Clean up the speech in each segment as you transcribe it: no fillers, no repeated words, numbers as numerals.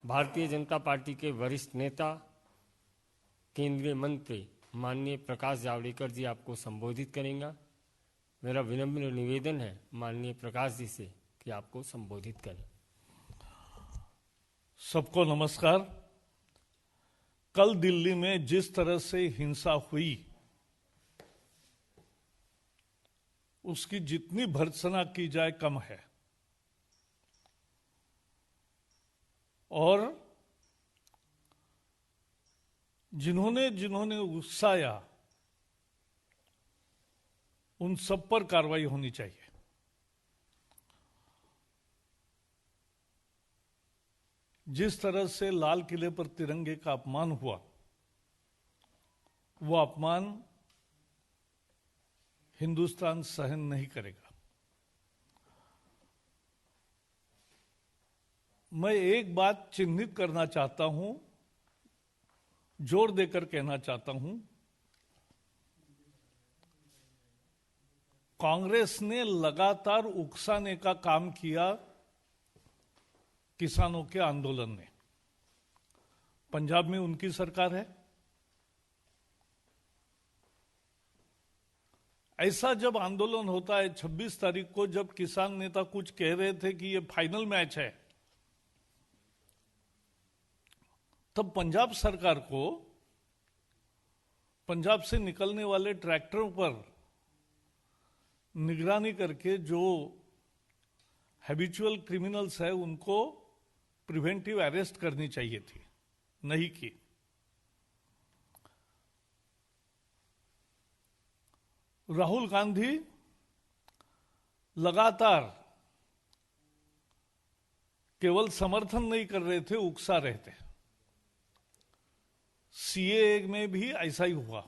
Bharatiya Janata party के वरिष्ठ नेता केंद्रीय मंत्री माननीय प्रकाश जावड़ेकर जी आपको संबोधित करेंगे। मेरा विनम्र निवेदन है माननीय प्रकाश जी से कि आपको संबोधित करें। सबको नमस्कार। कल दिल्ली में जिस तरह से हिंसा हुई उसकी जितनी भर्त्सना की जाए कम है। और जिन्होंने उकसाया उन सब पर कार्रवाई होनी चाहिए। जिस तरह से लाल किले पर तिरंगे का अपमान हुआ, वो अपमान हिंदुस्तान सहन नहीं करेगा। मैं एक बात चिन्हित करना चाहता हूं, जोर देकर कहना चाहता हूं, कांग्रेस ने लगातार उकसाने का काम किया किसानों के आंदोलन ने। पंजाब में उनकी सरकार है। ऐसा जब आंदोलन होता है 26 तारीख को, जब किसान नेता कुछ कह रहे थे कि ये फाइनल मैच है, तब पंजाब सरकार को पंजाब से निकलने वाले ट्रैक्टरों पर निगरानी करके जो हैबिचुअल क्रिमिनल्स है उनको प्रिवेंटिव अरेस्ट करनी चाहिए थी, नहीं की। राहुल गांधी लगातार केवल समर्थन नहीं कर रहे थे, उकसा रहे थे। सीएए में भी ऐसा ही हुआ।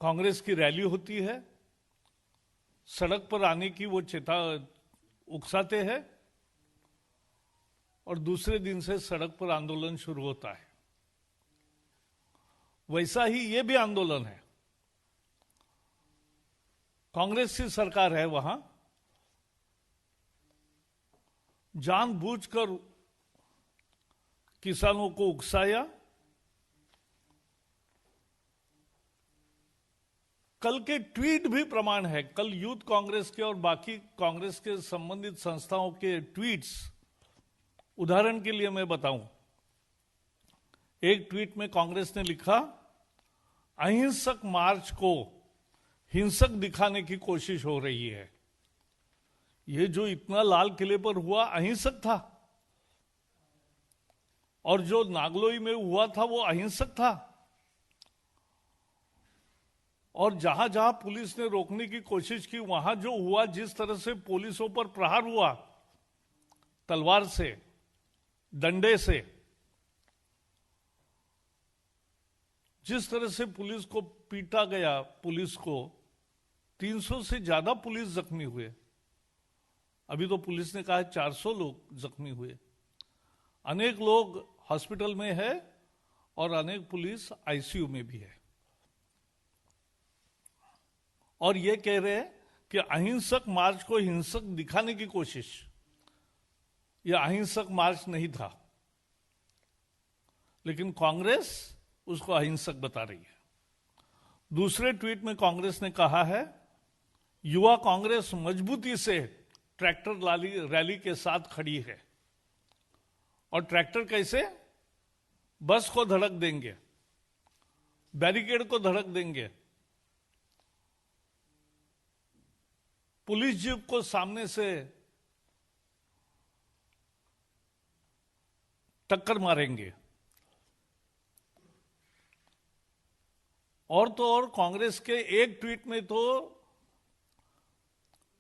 कांग्रेस की रैली होती है, सड़क पर आने की वो उकसाते हैं और दूसरे दिन से सड़क पर आंदोलन शुरू होता है। वैसा ही ये भी आंदोलन है। कांग्रेस की सरकार है, वहां जानबूझकर किसानों को उकसाया। कल के ट्वीट भी प्रमाण है। कल यूथ कांग्रेस के और बाकी कांग्रेस के संबंधित संस्थाओं के ट्वीट्स, उदाहरण के लिए मैं बताऊं, एक ट्वीट में कांग्रेस ने लिखा, अहिंसक मार्च को हिंसक दिखाने की कोशिश हो रही है। ये जो इतना लाल किले पर हुआ अहिंसक था, और जो नागलोई में हुआ था वो अहिंसक था। और जहां जहां पुलिस ने रोकने की कोशिश की, वहां जो हुआ, जिस तरह से पुलिसों पर प्रहार हुआ, तलवार से, डंडे से, जिस तरह से पुलिस को पीटा गया, पुलिस को 300 से ज्यादा पुलिस जख्मी हुए। अभी तो पुलिस ने कहा है 400 लोग जख्मी हुए। अनेक लोग हॉस्पिटल में है और अनेक पुलिस आईसीयू में भी है। और ये कह रहे हैं कि अहिंसक मार्च को हिंसक दिखाने की कोशिश। यह अहिंसक मार्च नहीं था, लेकिन कांग्रेस उसको अहिंसक बता रही है। दूसरे ट्वीट में कांग्रेस ने कहा है, युवा कांग्रेस मजबूती से ट्रैक्टर रैली के साथ खड़ी है। और ट्रैक्टर कैसे? बस को धड़क देंगे, बैरिकेड को धड़क देंगे, पुलिस जीप को सामने से टक्कर मारेंगे। और तो और कांग्रेस के एक ट्वीट में तो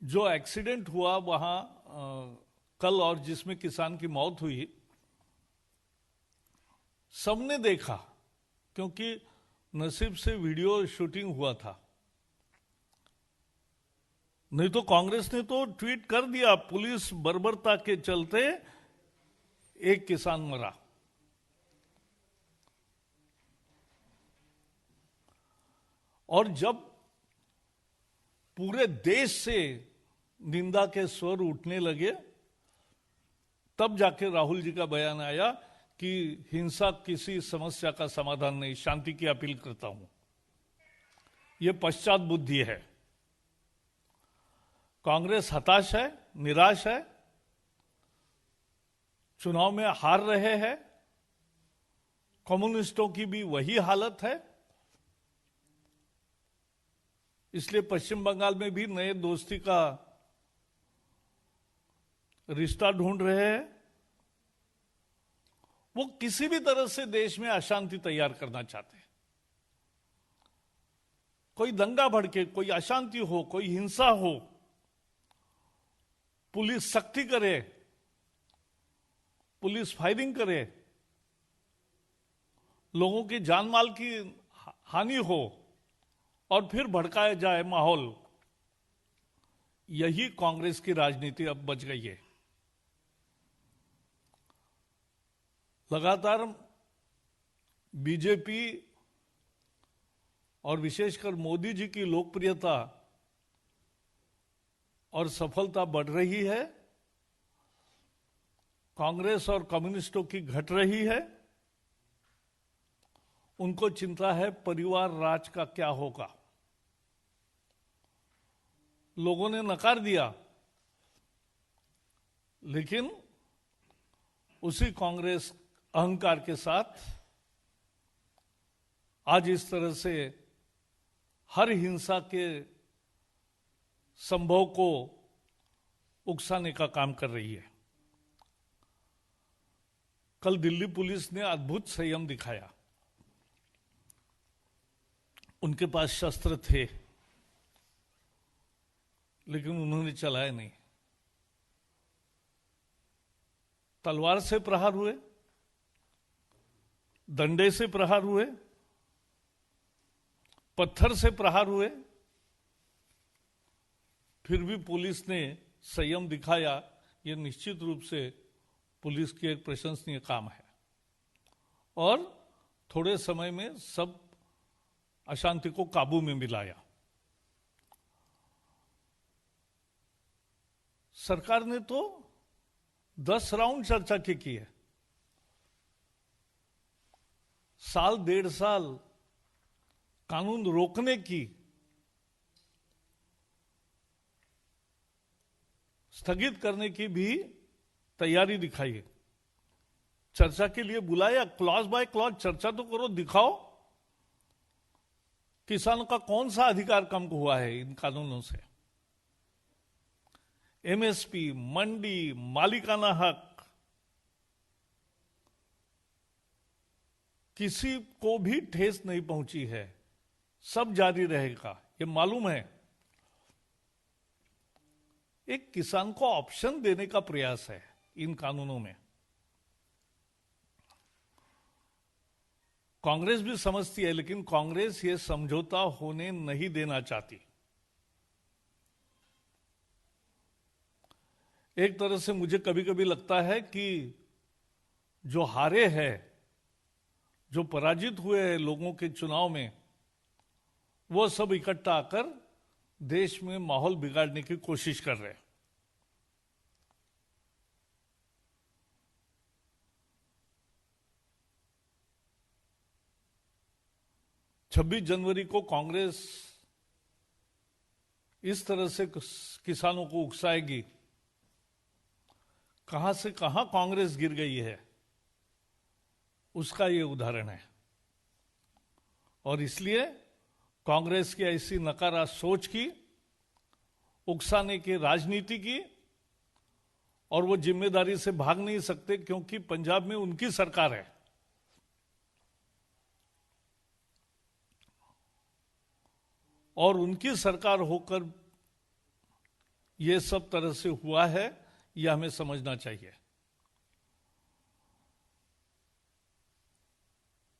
जो एक्सीडेंट हुआ वहां कल, और जिसमें किसान की मौत हुई, सबने देखा, क्योंकि नसीब से वीडियो शूटिंग हुआ था। नहीं तो कांग्रेस ने तो ट्वीट कर दिया, पुलिस बर्बरता के चलते एक किसान मरा। और जब पूरे देश से निंदा के स्वर उठने लगे, तब जाके राहुल जी का बयान आया कि हिंसा किसी समस्या का समाधान नहीं, शांति की अपील करता हूं। यह पश्चात बुद्धि है। कांग्रेस हताश है, निराश है, चुनाव में हार रहे हैं। कम्युनिस्टों की भी वही हालत है, इसलिए पश्चिम बंगाल में भी नए दोस्ती का रिश्ता ढूंढ रहे हैं। वो किसी भी तरह से देश में अशांति तैयार करना चाहते हैं। कोई दंगा भड़के, कोई अशांति हो, कोई हिंसा हो, पुलिस सख्ती करे, पुलिस फायरिंग करे, लोगों की जान माल की हानि हो और फिर भड़काया जाए माहौल। यही कांग्रेस की राजनीति अब बच गई है। लगातार बीजेपी और विशेषकर मोदी जी की लोकप्रियता और सफलता बढ़ रही है, कांग्रेस और कम्युनिस्टों की घट रही है। उनको चिंता है परिवार राज का क्या होगा। लोगों ने नकार दिया, लेकिन उसी कांग्रेस अहंकार के साथ आज इस तरह से हर हिंसा के संभव को उकसाने का काम कर रही है। कल दिल्ली पुलिस ने अद्भुत संयम दिखाया। उनके पास शस्त्र थे, लेकिन उन्होंने चलाए नहीं। तलवार से प्रहार हुए, डंडे से प्रहार हुए, पत्थर से प्रहार हुए, फिर भी पुलिस ने संयम दिखाया। यह निश्चित रूप से पुलिस की एक प्रशंसनीय काम है और थोड़े समय में सब अशांति को काबू में मिलाया। सरकार ने तो 10 राउंड चर्चा की है। साल 1.5 साल कानून रोकने की, स्थगित करने की भी तैयारी दिखाई है। चर्चा के लिए बुलाया, क्लॉज बाय क्लॉज चर्चा तो करो, दिखाओ किसानों का कौन सा अधिकार कम हुआ है इन कानूनों से। एमएसपी, मंडी, मालिकाना हक, किसी को भी ठेस नहीं पहुंची है, सब जारी रहेगा, ये मालूम है। एक किसान को ऑप्शन देने का प्रयास है इन कानूनों में। कांग्रेस भी समझती है, लेकिन कांग्रेस ये समझौता होने नहीं देना चाहती। एक तरह से मुझे कभी कभी लगता है कि जो हारे हैं, जो पराजित हुए हैं लोगों के चुनाव में, वो सब इकट्ठा आकर देश में माहौल बिगाड़ने की कोशिश कर रहे हैं। छब्बीस जनवरी को कांग्रेस इस तरह से किसानों को उकसाएगी। कहां से कहां कांग्रेस गिर गई है, उसका ये उदाहरण है। और इसलिए कांग्रेस की ऐसी नकारा सोच की, उकसाने की राजनीति की, और वो जिम्मेदारी से भाग नहीं सकते क्योंकि पंजाब में उनकी सरकार है। और उनकी सरकार होकर ये सब तरह से हुआ है, यह हमें समझना चाहिए।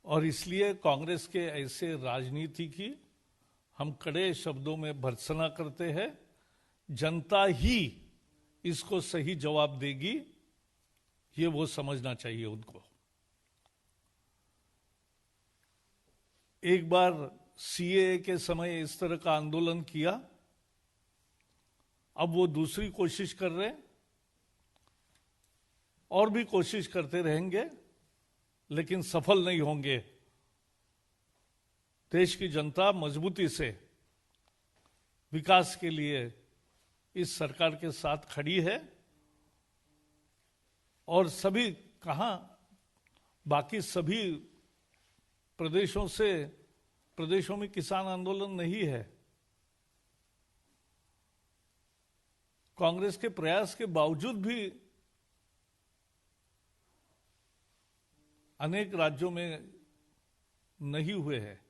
और इसलिए कांग्रेस के ऐसे राजनीति की हम कड़े शब्दों में भर्त्सना करते हैं। जनता ही इसको सही जवाब देगी, ये वो समझना चाहिए उनको। एक बार सीएए के समय इस तरह का आंदोलन किया, अब वो दूसरी कोशिश कर रहे हैं। और भी कोशिश करते रहेंगे, लेकिन सफल नहीं होंगे। देश की जनता मजबूती से विकास के लिए इस सरकार के साथ खड़ी है। और सभी कहां, बाकी सभी प्रदेशों में किसान आंदोलन नहीं है। कांग्रेस के प्रयास के बावजूद भी अनेक राज्यों में नहीं हुए हैं।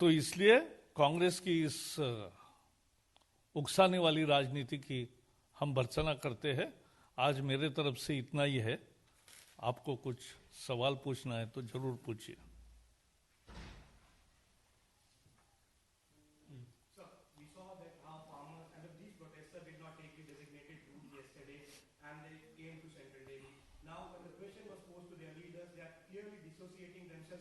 तो इसलिए कांग्रेस की इस उकसाने वाली राजनीति की हम भर्त्सना करते हैं। आज मेरे तरफ से इतना ही है। आपको कुछ सवाल पूछना है तो जरूर पूछिए।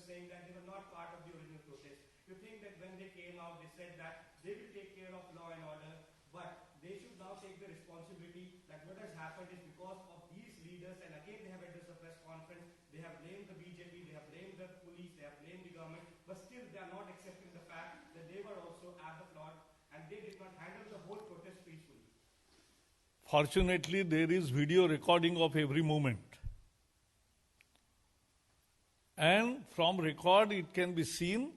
Saying that they were not part of the original protest. You think that when they came out, they said that they will take care of law and order, but they should now take the responsibility that what has happened is because of these leaders, and again they have addressed a press conference, they have blamed the BJP, they have blamed the police, they have blamed the government, but still they are not accepting the fact that they were also at the plot and they did not handle the whole protest peacefully. Fortunately, there is video recording of every movement. And from record it can be seen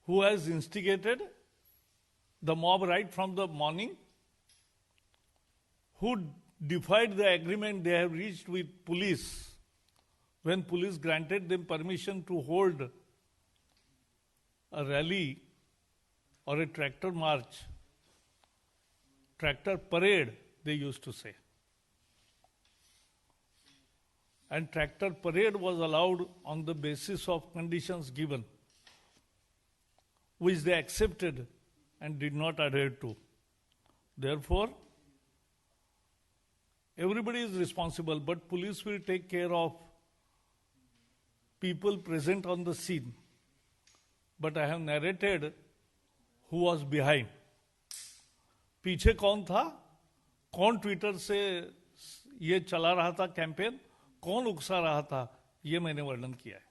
who has instigated the mob right from the morning, who defied the agreement they have reached with police when police granted them permission to hold a rally or a tractor march, tractor parade they used to say. And tractor parade was allowed on the basis of conditions given, which they accepted and did not adhere to. Therefore, everybody is responsible, but police will take care of people present on the scene. But I have narrated who was behind. पीछे कौन था, कौन Twitter से ये चला रहा था campaign, कौन उकसा रहा था, ये मैंने वर्णन किया है।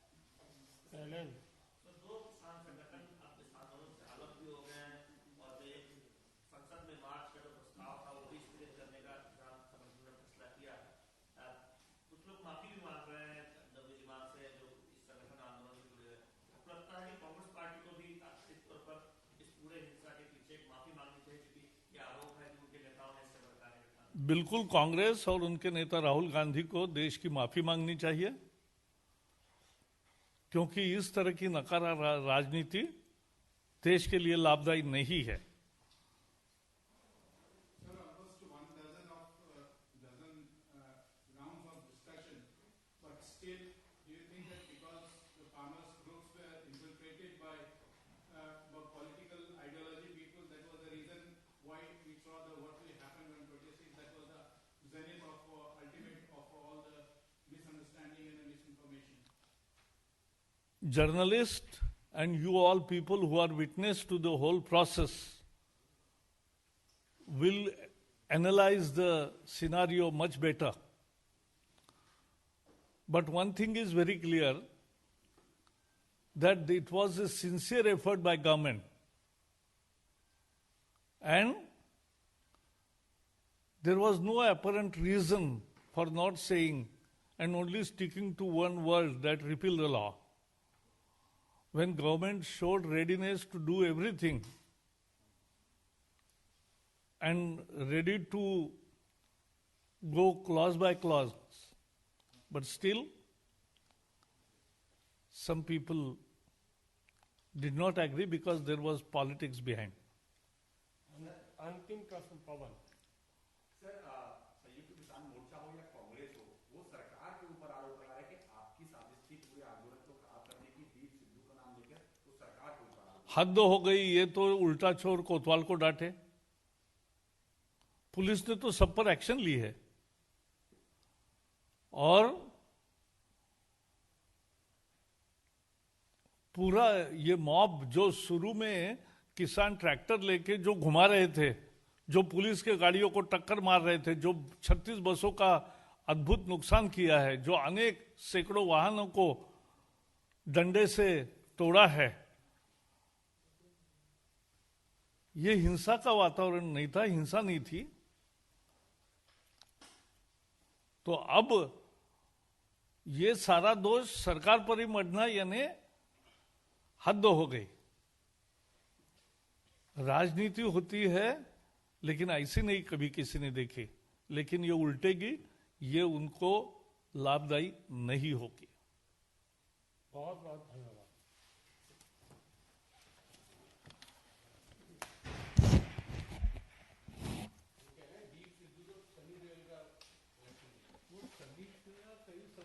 बिल्कुल कांग्रेस और उनके नेता राहुल गांधी को देश की माफी मांगनी चाहिए, क्योंकि इस तरह की नकारा राजनीति देश के लिए लाभदायी नहीं है। Journalists and you all people who are witness to the whole process will analyze the scenario much better. But one thing is very clear, that it was a sincere effort by government, and there was no apparent reason for not saying and only sticking to one word, that repeal the law. When government showed readiness to do everything and ready to go clause by clause, but still some people did not agree because there was politics behind. अंतिम प्रश्न पवन। Sir, संयुक्त किसान मोर्चा हो या कांग्रेस हो, वो सरकार के ऊपर आरोप लगा रहे हैं कि आपकी साजिश थी पूरे आंदोलन को खराब करने की, दीप सिद्धू का नाम लेकर वो सरकार के ऊपर आरोप। हद हो गई, ये तो उल्टा छोर कोतवाल को डांटे। पुलिस ने तो सब पर एक्शन ली है, और पूरा ये मॉब जो शुरू में किसान ट्रैक्टर लेके जो घुमा रहे थे, जो पुलिस के गाड़ियों को टक्कर मार रहे थे, जो 36 बसों का अद्भुत नुकसान किया है, जो अनेक सैकड़ों वाहनों को डंडे से तोड़ा है, ये हिंसा का वातावरण नहीं था, हिंसा नहीं थी। तो अब ये सारा दोष सरकार पर ही मढ़ना यानी हद हो गई। राजनीति होती है लेकिन ऐसी नहीं कभी किसी ने देखी, लेकिन ये उल्टेगी, ये उनको लाभदायी नहीं होगी। बहुत बहुत धन्यवाद। सनी देओल का